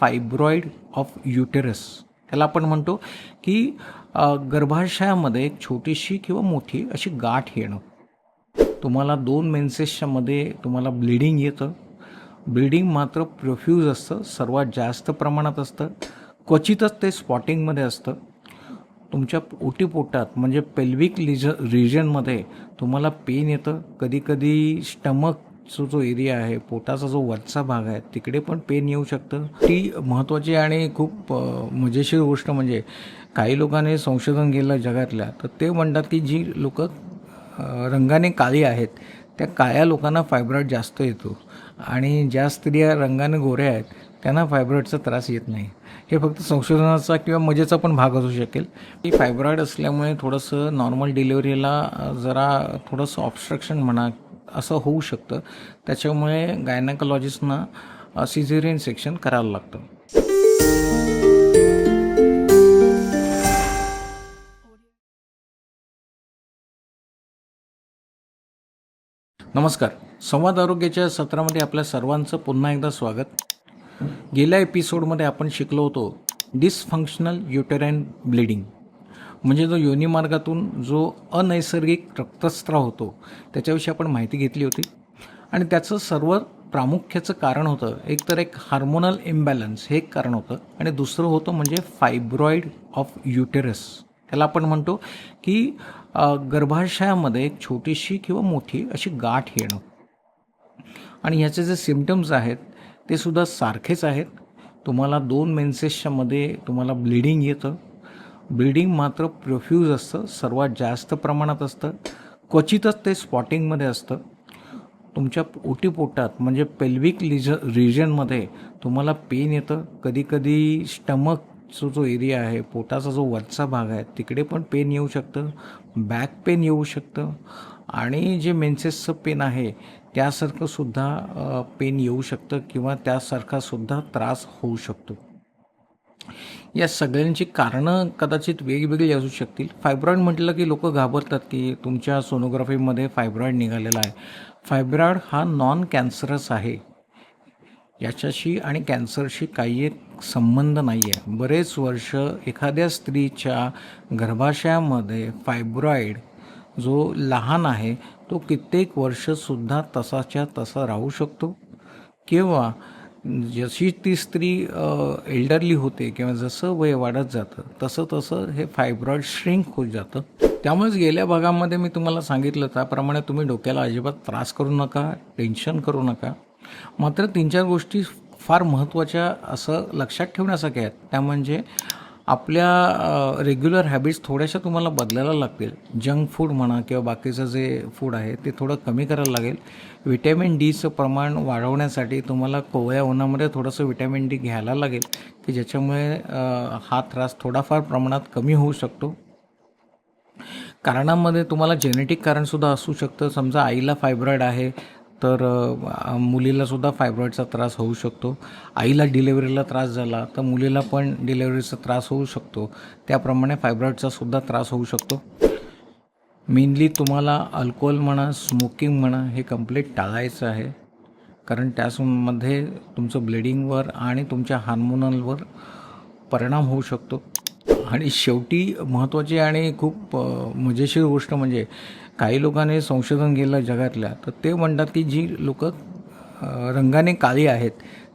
Fibroid of uterus. त्याला आपण म्हणतो की गर्भाशयामध्ये एक छोटीशी किंवा मोठी अशी गाठ येणं. तुम्हाला 2 मेन्सेसच्या मध्ये तुम्हाला ब्लिडिंग येतं. ब्लिडिंग मात्र प्रोफ्यूज असतं, सर्वात जास्त प्रमाणात असतं. क्वचितच ते स्पॉटिंगमध्ये असतं. तुमच्या ओटीपोटात म्हणजे पेल्विक रिजनमध्ये तुम्हाला पेन येतं. कधीकधी स्टमकचा जो एरिया आहे, पोटाचा जो वरचा भाग आहे, तिकडे पण पेन येऊ शकतं. ती महत्त्वाची आणि खूप मजेशीर गोष्ट म्हणजे काही लोकांनी संशोधन केलं जगातल्या, तर ते म्हणतात की जी लोकं रंगाने काळी आहेत, त्या काळ्या लोकांना फायब्रॉइड जास्त येतो आणि ज्या स्त्रिया रंगाने गोऱ्या आहेत त्यांना फायब्रॉइडचा त्रास येत नाही. हे फक्त संशोधनाचा किंवा मजेचा पण भाग असू शकेल. की फायब्रॉइड असल्यामुळे थोडंसं नॉर्मल डिलिव्हरीला जरा थोडंसं ऑब्स्ट्रक्शन म्हणा असं होऊ शकतं. त्याच्यामुळे गायनेकोलॉजिस्टना सिझेरियन सेक्शन करायला लागतं. नमस्कार. संवाद आरोग्याच्या सत्रामध्ये आपल्या सर्वांचं पुन्हा एकदा स्वागत. गेल्या एपिसोडमध्ये आपण शिकलो होतो डिसफंक्शनल युटेराइन ब्लिडिंग, म्हणजे जो योनिमार्गातून जो अनैसर्गिक रक्तस्राव होतो त्याच्याविषयी आपण माहिती घेतली होती. आणि त्याचं सर्व प्रामुख्याचं कारण होतं एक हार्मोनल इम्बॅलन्स, हे एक कारण होतं. आणि दुसरं होतं म्हणजे फायब्रॉइड ऑफ युटेरस. त्याला आपण म्हणतो की गर्भाशयामध्ये एक छोटीशी किंवा मोठी अशी गाठ येणं. आणि ह्याचे जे सिम्पटम्स आहेत ते सुद्धा सारखेच आहेत. तुम्हाला 2 मेन्सेसच्या मध्ये तुम्हाला ब्लिडिंग येतं. ब्लिडिंग मात्र प्रोफ्यूज असतं, सर्वात जास्त प्रमाणात असतं. क्वचितच ते स्पॉटिंगमध्ये असतं. तुमच्या ओटीपोटात म्हणजे पेल्विक रिजनमध्ये तुम्हाला पेन येतं. कधीकधी स्टमकचा जो एरिया आहे, पोटाचा जो वरचा भाग आहे, तिकडे पण पेन येऊ शकतं. बॅक पेन येऊ शकतं. आणि जे मेन्सेसचं पेन आहे त्यासारखं सुद्धा पेन येऊ शकतं किंवा त्यासारखासुद्धा त्रास होऊ शकतो. या सगळ्यांची कारणं कदाचित वेगवेगळी असू शकतील. फायब्रॉइड म्हटलं की लोक घाबरतात की तुमच्या सोनोग्राफीमध्ये फायब्रॉइड निघालेला आहे. फायब्रॉइड हा नॉन कॅन्सरस आहे. याच्याशी आणि कॅन्सरशी काही एक संबंध नाही आहे. बरेच वर्ष एखाद्या स्त्रीच्या गर्भाशयामध्ये फायब्रॉइड जो लहान आहे तो कित्येक वर्षसुद्धा तसाच्या तसा राहू शकतो. किंवा जशी ती स्त्री एल्डरली होते किंवा जसं वय वाढत जातं तसं तसं हे फायब्रॉइड श्रिंक होत जातं. त्यामुळेच गेल्या भागामध्ये मी तुम्हाला सांगितलं त्याप्रमाणे तुम्ही डोक्याला अजिबात त्रास करू नका, टेन्शन करू नका. मात्र 3-4 गोष्टी फार महत्त्वाच्या असं लक्षात ठेवण्यासारख्या आहेत. त्या म्हणजे आपल्या रेग्युलर हॅबिट्स थोड्याशा तुम्हाला बदलायला लागतील. जंक फूड म्हणा किंवा बाकीचं जे फूड आहे ते थोडं कमी करायला लागेल. विटॅमिन डीचं प्रमाण वाढवण्यासाठी तुम्हाला कोवळ्या उन्हामध्ये थोडंसं विटॅमिन डी घ्यायला लागेल की ज्याच्यामुळे हा त्रास थोडाफार प्रमाणात कमी होऊ शकतो. कारणांमध्ये तुम्हाला जेनेटिक कारणसुद्धा असू शकतं. समजा आईला फायब्रॉइड आहे तर मुलीलासुद्धा फायब्रॉइडचा त्रास होऊ शकतो. आईला डिलेवरीला त्रास झाला तर मुलीला पण डिलेवरीचा त्रास होऊ शकतो. त्याप्रमाणे फायब्रॉइडचासुद्धा त्रास होऊ शकतो. मेनली तुम्हाला अल्कोहोल म्हणा, स्मोकिंग म्हणा हे कंप्लीट टाळायचं आहे. कारण त्यामध्ये तुमचं ब्लिडिंगवर आणि तुमच्या हार्मोनलवर परिणाम होऊ शकतो. आणि शेवटी महत्त्वाची आणि खूप मजेशीर गोष्ट म्हणजे काही लोकांनी संशोधन केलं जगातल्या, तर ते म्हणतात की जी लोकं रंगाने काळी आहेत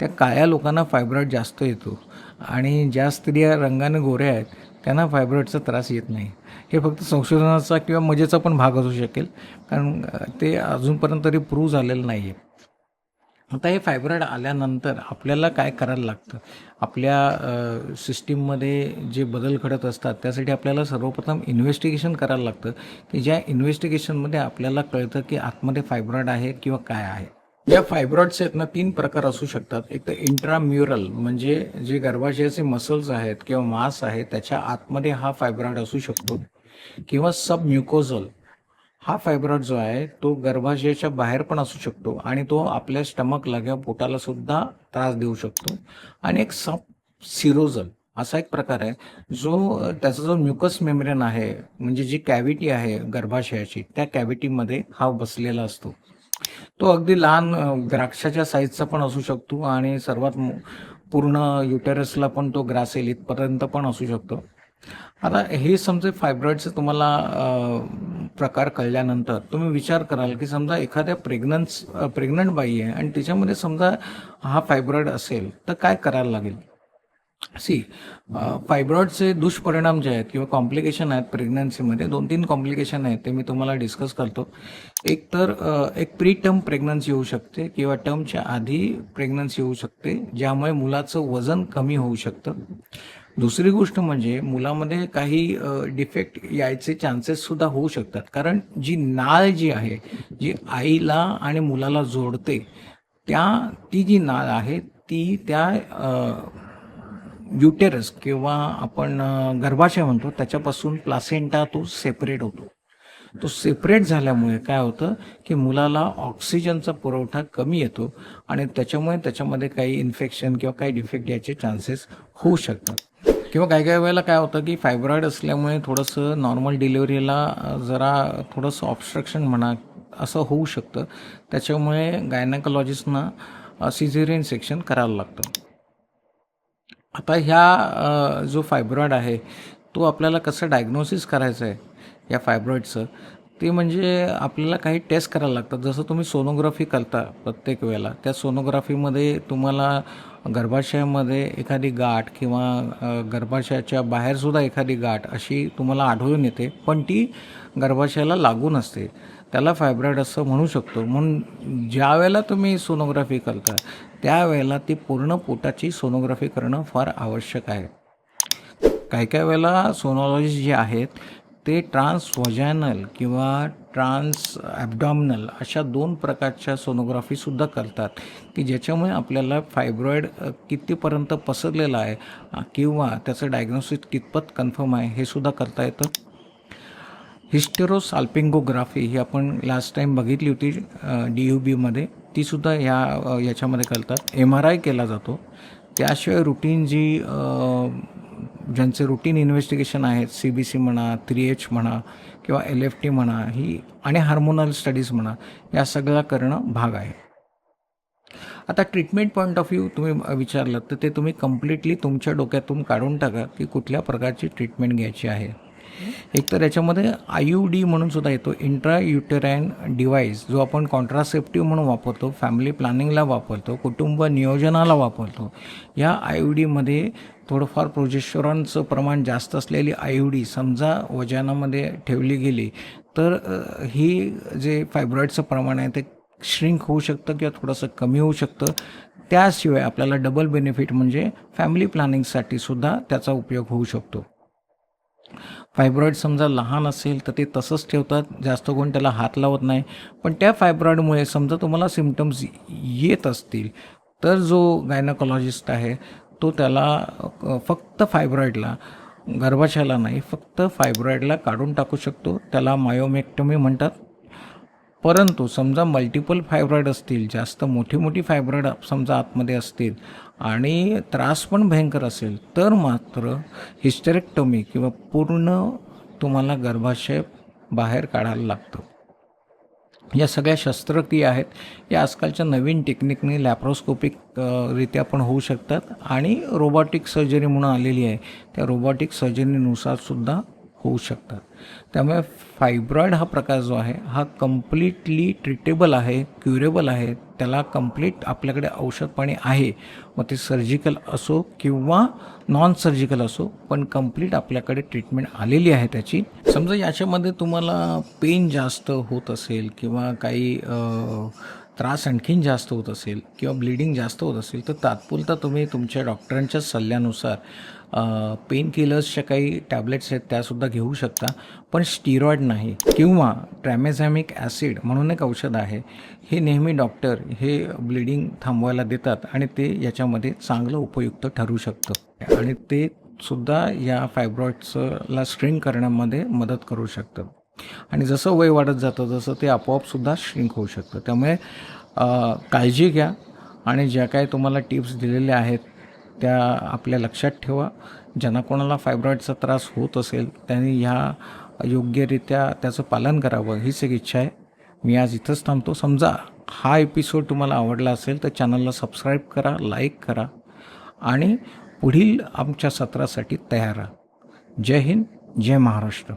त्या काळ्या लोकांना फायब्रॉइड जास्त येतो आणि ज्या स्त्रिया रंगाने गोऱ्या आहेत त्यांना फायब्रॉइडचा त्रास येत नाही. हे फक्त संशोधनाचा किंवा मजेचा पण भाग असू शकेल, कारण ते अजूनपर्यंत तरी प्रूव्ह झालेलं नाही आहे. आता हे फायब्रॉइड आल्यानंतर आपल्याला काय करायला लागतं? आपल्या सिस्टीममध्ये जे बदल घडत असतात त्यासाठी आपल्याला सर्वप्रथम इन्व्हेस्टिगेशन करायला लागतं की ज्या इन्व्हेस्टिगेशनमध्ये आपल्याला कळतं की आतमध्ये फायब्रॉइड आहे किंवा काय आहे. या फायब्रॉइड्स आहेत ना 3 प्रकार असू शकतात. एक तर इंट्राम्युरल म्हणजे जे गर्भाशयाचे मसल्स आहेत किंवा मांस आहे त्याच्या आतमध्ये हा फायब्रॉइड असू शकतो. किंवा सबम्युकोझल हा फायब्रॉइड जो आहे तो गर्भाशयाच्या बाहेर पण असू शकतो आणि तो आपल्या स्टमकला किंवा पोटाला सुद्धा त्रास देऊ शकतो. आणि एक सब सिरोझल असा एक प्रकार आहे जो त्याचा जो म्युकस मेम्ब्रेन आहे म्हणजे जी कॅव्हिटी आहे गर्भाशयाची त्या कॅव्हिटीमध्ये हा बसलेला असतो. तो अगदी लहान द्राक्षाच्या साईजचा पण असू शकतो आणि सर्वात पूर्ण युटेरसला पण तो ग्रास येईल इथपर्यंत पण असू शकतो. आता हे समजा फायब्रॉइडचे तुम्हाला प्रकार कळल्यानंतर तुम्ही विचार कराल की समजा एखाद्या प्रेग्नंट बाई आहे आणि तिच्यामध्ये समजा हा फायब्रॉइड असेल तर काय करायला लागेल. सी फायब्रॉइडचे दुष्परिणाम जे आहेत किंवा कॉम्प्लिकेशन आहेत प्रेग्नन्सीमध्ये 2-3 कॉम्प्लिकेशन आहेत ते मी तुम्हाला डिस्कस करतो. एक तर एक प्री टर्म प्रेग्नन्सी होऊ शकते किंवा टर्मच्या आधी प्रेग्नन्सी होऊ शकते, ज्यामुळे मुलाचं वजन कमी होऊ शकतं. दुसरी गोष्ट म्हणजे मुलामध्ये काही डिफेक्ट यायचे चान्सेससुद्धा होऊ शकतात, कारण जी नाळ जी आहे, जी आईला आणि मुलाला जोडते, ती जी नाळ आहे ती त्या युटेरस किंवा आपण गर्भाशय म्हणतो त्याच्यापासून प्लासेंटा तो सेपरेट होतो. तो सेपरेट झाल्यामुळे काय होतं की मुलाला ऑक्सिजनचा पुरवठा कमी येतो आणि त्याच्यामुळे त्याच्यामध्ये काही इन्फेक्शन किंवा काही डिफेक्ट याचे चान्सेस होऊ शकतात. किंवा काही काही वेळेला काय होतं की फायब्रॉइड असल्यामुळे थोडंसं नॉर्मल डिलिव्हरीला जरा थोडंसं ऑब्स्ट्रक्शन म्हणा असं होऊ शकतं. त्याच्यामुळे गायनाकोलॉजिस्टना सिझेरियन सेक्शन करावं लागतं. आता ह्या जो फायब्रॉइड आहे तो आपल्याला कसं डायग्नोसिस करायचं आहे या फायब्रॉइडचं, ते म्हणजे आपल्याला काही टेस्ट करायला लागतात. जसं तुम्ही सोनोग्राफी करता प्रत्येक वेळेला, त्या सोनोग्राफीमध्ये तुम्हाला गर्भाशयामध्ये एखादी गाठ किंवा गर्भाशयाच्या बाहेरसुद्धा एखादी गाठ अशी तुम्हाला आढळून येते, पण ती गर्भाशयाला लागून असते. त्याला फायब्रॉइड असं म्हणू शकतो. म्हणून ज्या वेळेला तुम्ही सोनोग्राफी करता त्यावेळेला ती पूर्ण पोटाची सोनोग्राफी करणं फार आवश्यक आहे. काही काही वेळेला सोनोलॉजिस्ट जे आहेत ते ट्रान्सव्हजायनल किंवा ट्रान्स ॲब्डॉमिनल अशा 2 प्रकारच्या सोनोग्राफीसुद्धा करतात, की ज्याच्यामुळे आपल्याला फायब्रॉइड कितीपर्यंत पसरलेला आहे किंवा त्याचं डायग्नोसिस कितपत कन्फर्म आहे हे सुद्धा करता येतं. हिस्टेरोसाल्पिंगोग्राफी ही आपण लास्ट टाईम बघितली होती DUBमध्ये, तीसुद्धा याच्यामध्ये करतात. MRI केला जातो. त्याशिवाय रुटीन ज्यांचे रुटीन इन्व्हेस्टिगेशन आहेत, CBC म्हणा, 3H म्हणा किंवा LFT म्हणा ही आणि हार्मोनल स्टडीज म्हणा, या सगळ्या करणं भाग आहे. आता ट्रीटमेंट पॉईंट ऑफ व्ह्यू तुम्ही विचारलं तर ते तुम्ही कम्प्लिटली तुमच्या डोक्यातून काढून टाका की कुठल्या प्रकारची ट्रीटमेंट घ्यायची आहे. एक तर याच्यामध्ये IUD म्हणून सुद्धा येतो, इंट्रा युटेराईन डिव्हाइस, जो आपण कॉन्ट्रासेप्टिव्ह म्हणून वापरतो, फॅमिली प्लॅनिंगला वापरतो, कुटुंब नियोजनाला वापरतो. या IUDमध्ये थोडंफार प्रोजेस्टेरॉनचं प्रमाण जास्त असलेली IUD समजा वजनामध्ये ठेवली गेली तर ही जे फायब्रॉइडचं प्रमाण आहे ते श्रिंक होऊ शकतं किंवा थोडंसं कमी होऊ शकतं. त्याशिवाय आपल्याला डबल बेनिफिट म्हणजे फॅमिली प्लॅनिंगसाठी सुद्धा त्याचा उपयोग होऊ शकतो. फायब्रॉइड समजा लहान असेल तर ते तसंच ठेवतात, जास्त कोण त्याला हात लावत नाही. पण त्या फायब्रॉइडमुळे समजा तुम्हाला सिम्पटम्स येत असतील तर जो गायनाकोलॉजिस्ट आहे तो त्याला फक्त फायब्रॉइडला, गर्भाशयाला नाही, फक्त फायब्रॉइडला काढून टाकू शकतो. त्याला मायोमेक्टमी म्हणतात. परंतु समजा मल्टिपल फायब्रॉइड असतील, जास्त मोठी फायब्रॉइड समजा आतमध्ये असतील आणि त्रास पण भयंकर असेल तर मात्र हिस्टेरेक्टोमी किंवा पूर्ण तुम्हाला गर्भाशय बाहेर काढायला लागतं. या सगळ्या शस्त्रक्रिया आहेत या आजकालच्या नवीन टेक्निकने लॅप्रोस्कोपिक रित्या पण होऊ शकतात आणि रोबॉटिक सर्जरी म्हणून आलेली आहे, त्या रोबॉटिक सर्जरीनुसार सुद्धा होऊ शकतात. त्यामुळे फायब्रॉइड हा प्रकार जो आहे हा कम्प्लिटली ट्रीटेबल आहे, क्युरेबल आहे. त्याला कम्प्लीट आपल्याकडे औषधपाणी आहे, मग ते सर्जिकल असो किंवा नॉन सर्जिकल असो, पण कम्प्लीट आपल्याकडे ट्रीटमेंट आलेली आहे त्याची. समजा याच्यामध्ये तुम्हाला पेन जास्त होत असेल किंवा काही त्रास आणखीन जास्त होत असेल किंवा ब्लिडिंग जास्त होत असेल तर तात्पुरता तुम्ही तुमच्या डॉक्टरांच्या सल्ल्यानुसार पेन किलर्सच्या काही टॅबलेट्स आहेत त्यासुद्धा घेऊ शकता, पण स्टिरॉइड नाही. किंवा ट्रॅमेझॅमिक ॲसिड म्हणून एक औषध आहे, हे नेहमी डॉक्टर हे ब्लिडिंग थांबवायला देतात आणि ते याच्यामध्ये चांगलं उपयुक्त ठरू शकतं आणि ते सुद्धा या फायब्रॉइड्सला श्रिंक करण्यामध्ये मदत करू शकतं. आणि जसं वय वाढत जातं तसं ते आपोआपसुद्धा श्रिंक होऊ शकतं. त्यामुळे काळजी घ्या आणि ज्या काही तुम्हाला टिप्स दिलेल्या आहेत त्या आपल्या लक्षात ठेवा. ज्यांना कोणाला फायब्रॉइडचा त्रास होत असेल त्यांनी ह्या योग्यरित्या त्याचं पालन करावं हीच एक इच्छा आहे. मी आज इथंच थांबतो. समजा हा एपिसोड तुम्हाला आवडला असेल तर चॅनलला सबस्क्राईब करा, लाईक करा आणि पुढील आमच्या सत्रासाठी तयार राहा. जय हिंद, जय महाराष्ट्र.